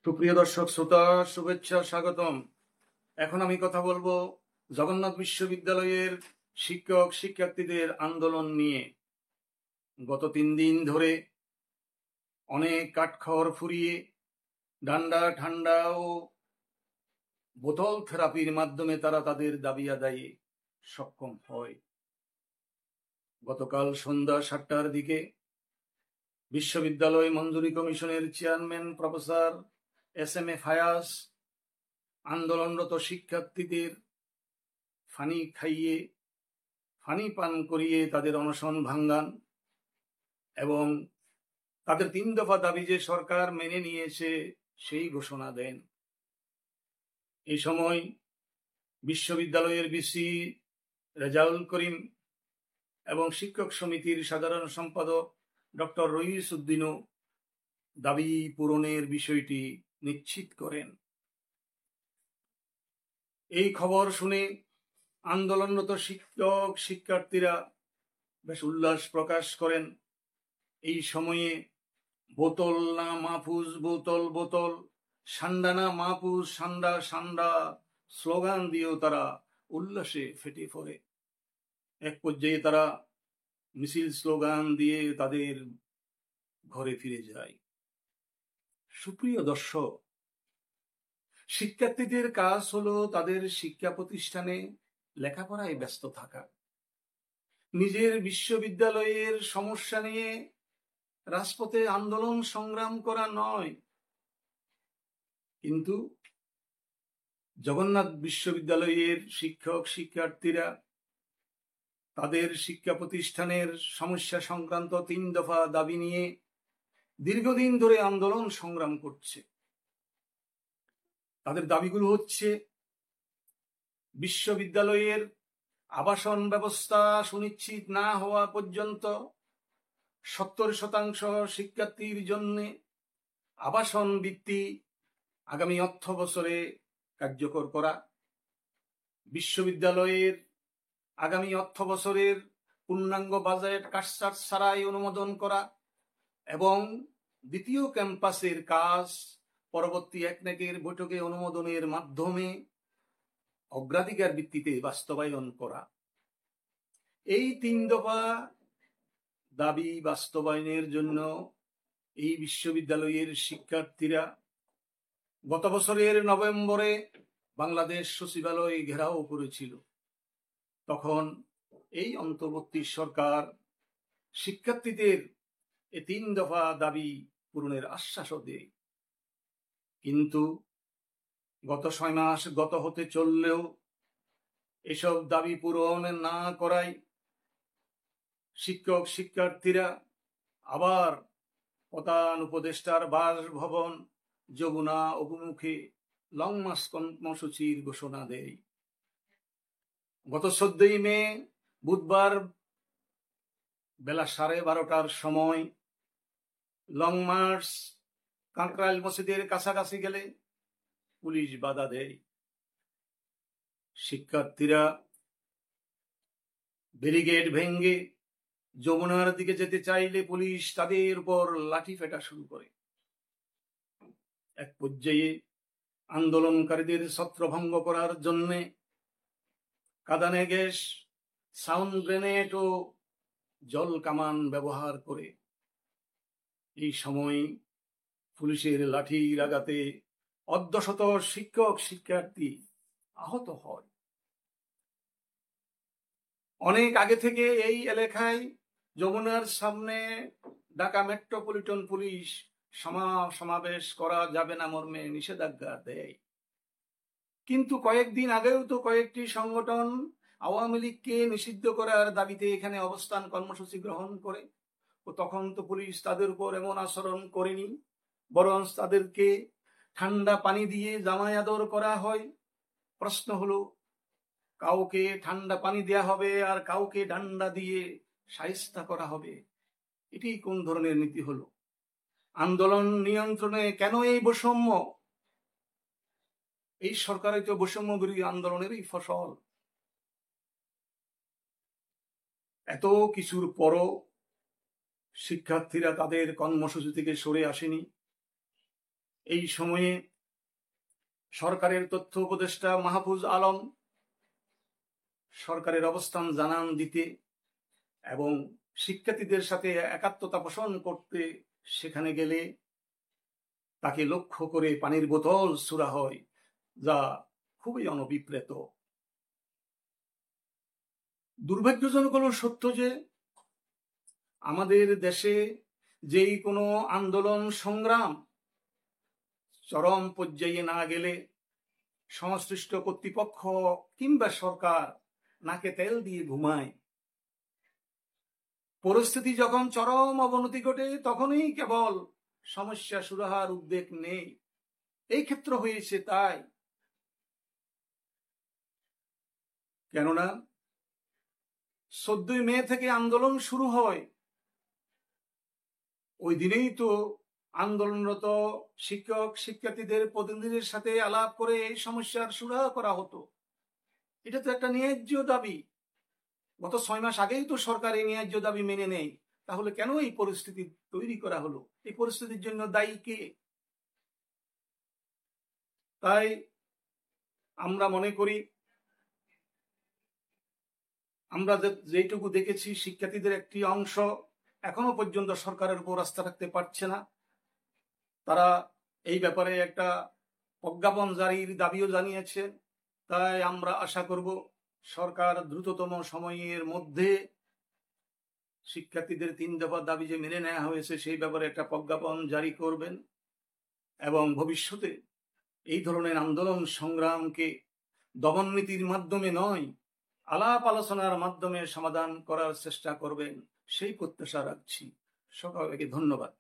সুপ্রিয় দর্শক শ্রোতা, শুভেচ্ছা, স্বাগতম। এখন আমি কথা বলবো জগন্নাথ বিশ্ববিদ্যালয়ের শিক্ষক শিক্ষার্থীদের আন্দোলন নিয়ে। গত 3 দিন ধরে অনেক কাঠখড় ফুরিয়ে ডান্ডা ঠান্ডা ও বোতল থেরাপির মাধ্যমে তারা তাদের দাবি আদায়ে সক্ষম হয়। গতকাল সন্ধ্যা 7টার দিকে বিশ্ববিদ্যালয় মঞ্জুরি কমিশনের চেয়ারম্যান প্রফেসর এস.এম.এ ফায়াজ আন্দোলনরত শিক্ষার্থীদের ফানি পান করিয়ে তাদের অনশন ভাঙ্গান এবং তাদের 3 দফা দাবি যে সরকার মেনে নিয়েছে সেই ঘোষণা দেন। এই সময় বিশ্ববিদ্যালয়ের ভিসি রেজাউল করিম এবং শিক্ষক সমিতির সাধারণ সম্পাদক ডক্টর রইস উদ্দিনও দাবি পূরণের বিষয়টি নিশ্চিত করেন। এই খবর শুনে আন্দোলনরত শিক্ষক শিক্ষার্থীরা বেশ উল্লাস প্রকাশ করেন। এই সময়ে বোতল না মাহফুজ বোতল বোতল, সান্ডা না মাহফুজ সান্ডা সান্ডা স্লোগান দিয়েও তারা উল্লাসে ফেটে পড়ে। এক পর্যায়ে তারা মিছিল স্লোগান দিয়ে তাদের ঘরে ফিরে যায়। সুপ্রিয় দর্শক, শিক্ষার্থীদের কাজ হলো তাদের শিক্ষা প্রতিষ্ঠানে লেখাপড়ায় ব্যস্ত থাকা, নিজের বিশ্ববিদ্যালয়ের সমস্যা নিয়ে রাজপথে আন্দোলন সংগ্রাম করা নয়। কিন্তু জগন্নাথ বিশ্ববিদ্যালয়ের শিক্ষক শিক্ষার্থীরা তাদের শিক্ষা প্রতিষ্ঠানের সমস্যা সংক্রান্ত 3 দফা দাবি নিয়ে দীর্ঘদিন ধরে আন্দোলন সংগ্রাম করছে। তাদের দাবিগুলো হচ্ছে: বিশ্ববিদ্যালয়ের আবাসন ব্যবস্থা সুনিশ্চিত না হওয়া পর্যন্ত 70% শিক্ষার্থীর জন্য আবাসন বৃত্তি আগামী অর্থ বছরে কার্যকর করা, বিশ্ববিদ্যালয়ের আগামী অর্থ বছরের পূর্ণাঙ্গ বাজেট কাটছাঁট ছাড়াই অনুমোদন করা এবং দ্বিতীয় ক্যাম্পাসের কাজ পরবর্তী একনেকের বৈঠকে অনুমোদনের মাধ্যমে অগ্রাধিকার ভিত্তিতে বাস্তবায়ন করা। এই 3 দফা দাবি বাস্তবায়নের জন্য এই বিশ্ববিদ্যালয়ের শিক্ষার্থীরা গত বছরের নভেম্বরে বাংলাদেশ সচিবালয় ঘেরাও করেছিল। তখন এই অন্তর্বর্তী সরকার শিক্ষার্থীদের এই 3 দফা দাবি পূরণের আশ্বাসও দেয়। কিন্তু গত 6 মাস গত হতে চললেও এসব দাবি পূরণ না করায় শিক্ষক শিক্ষার্থীরা আবার প্রধান উপদেষ্টার বাসভবন যমুনা অভিমুখে লং মার্চ কর্মসূচির ঘোষণা দেয়। গত 14 মে বুধবার বেলা 12:30টার সময় লং মার্চ কাকরাইল মসজিদের কাছাকাছি গেলে পুলিশ বাধা দেয়। শিক্ষার্থীরা ব্যারিকেড ভেঙে যমুনার দিকে যেতে চাইলে পুলিশ তাদের উপর লাঠি পেটা শুরু করে। এক পর্যায়ে আন্দোলনকারীদের ছত্রভঙ্গ করার জন্য কাঁদানে গ্যাস, সাউন্ড গ্রেনেড ও জল কামান ব্যবহার করে। এই সময় পুলিশের লাঠির আঘাতে অর্ধশত শিক্ষক শিক্ষার্থী আহত হয়। অনেক আগে থেকে এই এলাকায় যমুনার সামনে ঢাকা মেট্রোপলিটন পুলিশ সমাবেশ করা যাবে না মর্মে নিষেধাজ্ঞা দেয়। কিন্তু কয়েকদিন আগেও তো কয়েকটি সংগঠন আওয়ামী লীগকে নিষিদ্ধ করার দাবিতে এখানে অবস্থান কর্মসূচি গ্রহণ করে, ও তখন তো পুলিশ তাদের উপর এমন আচরণ করেনি, বরং তাদেরকে ঠান্ডা পানি দিয়ে জামাই আদর করা হয়। প্রশ্ন হলো, কাউকে ঠান্ডা পানি দেয়া হবে আর কাউকে ডান্ডা দিয়ে শায়েস্তা করা হবে? এটি কোন ধরনের নীতি হলো? আন্দোলন নিয়ন্ত্রণে কেন এই বৈষম্য? এই সরকারের তো বৈষম্য বিরোধী আন্দোলনেরই ফসল। এত কিছুর পরও শিক্ষার্থীরা তাদের কর্মসূচি থেকে সরে আসেনি। এই সময়ে সরকারের তথ্য উপদেষ্টা মাহফুজ আলম সরকারের অবস্থান জানান দিতে এবং শিক্ষার্থীদের সাথে একাত্মতা পোষণ করতে সেখানে গেলে তাকে লক্ষ্য করে পানির বোতল ছোড়া হয়, যা খুবই অনভিপ্রেত। দুর্ভাগ্যজনক হলো সত্য যে আমাদের দেশে যেই কোনো আন্দোলন সংগ্রাম চরম পর্যায়ে না গেলে সংশ্লিষ্ট কর্তৃপক্ষ কিংবা সরকার নাকে তেল দিয়ে ঘুমায়। পরিস্থিতি যখন চরম অবনতি ঘটে তখনই কেবল সমস্যা সুরাহার উদ্বেগ নেই। এই ক্ষেত্র হয়েছে তাই, কেননা 14 মে থেকে আন্দোলন শুরু হয়, ওই দিনেই তো আন্দোলনরত শিক্ষক শিক্ষার্থীদের প্রতিনিধিদের সাথে আলাপ করে এই সমস্যার সুরাহা করা হতো। এটা তো একটা ন্যায্য দাবি। গত 6 মাস আগেই তো সরকার এই ন্যায্য দাবি মেনে নেয়। তাহলে কেন এই পরিস্থিতি তৈরি করা হলো? এই পরিস্থিতির জন্য দায়ী কে? তাই আমরা মনে করি, আমরা যেটুকু দেখেছি শিক্ষার্থীদের একটি অংশ এখনো পর্যন্ত সরকারের উপর আস্থা রাখতে পারছে না। তারা এই ব্যাপারে একটা প্রজ্ঞাপন জারির দাবিও জানিয়েছে। তাই আমরা আশা করব সরকার দ্রুততম সময়ের মধ্যে শিক্ষার্থীদের 3 দফা দাবি যে মেনে নেওয়া হয়েছে সেই ব্যাপারে একটা প্রজ্ঞাপন জারি করবেন এবং ভবিষ্যতে এই ধরনের আন্দোলন সংগ্রামকে দমননীতির মাধ্যমে নয়, আলাপ আলোচনার মাধ্যমে সমাধান করার চেষ্টা করবেন, সেই প্রত্যাশা রাখছি। সকলকে ধন্যবাদ।